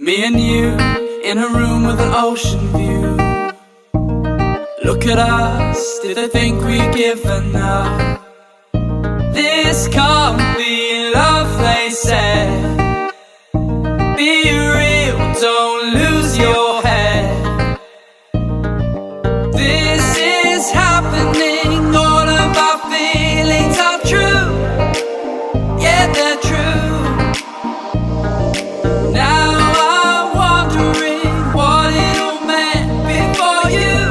Me and you in a room with an ocean view. Look at us, did they think we'd given up? This can't be love, they said. Be real, don't lose your head. This is happening, all of our feelings are true. Yeah, they're true. Now I'm wondering what it all meant before you.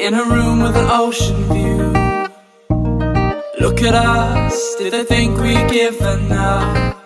In a room with an ocean view. Look at us, did they think we'd given up?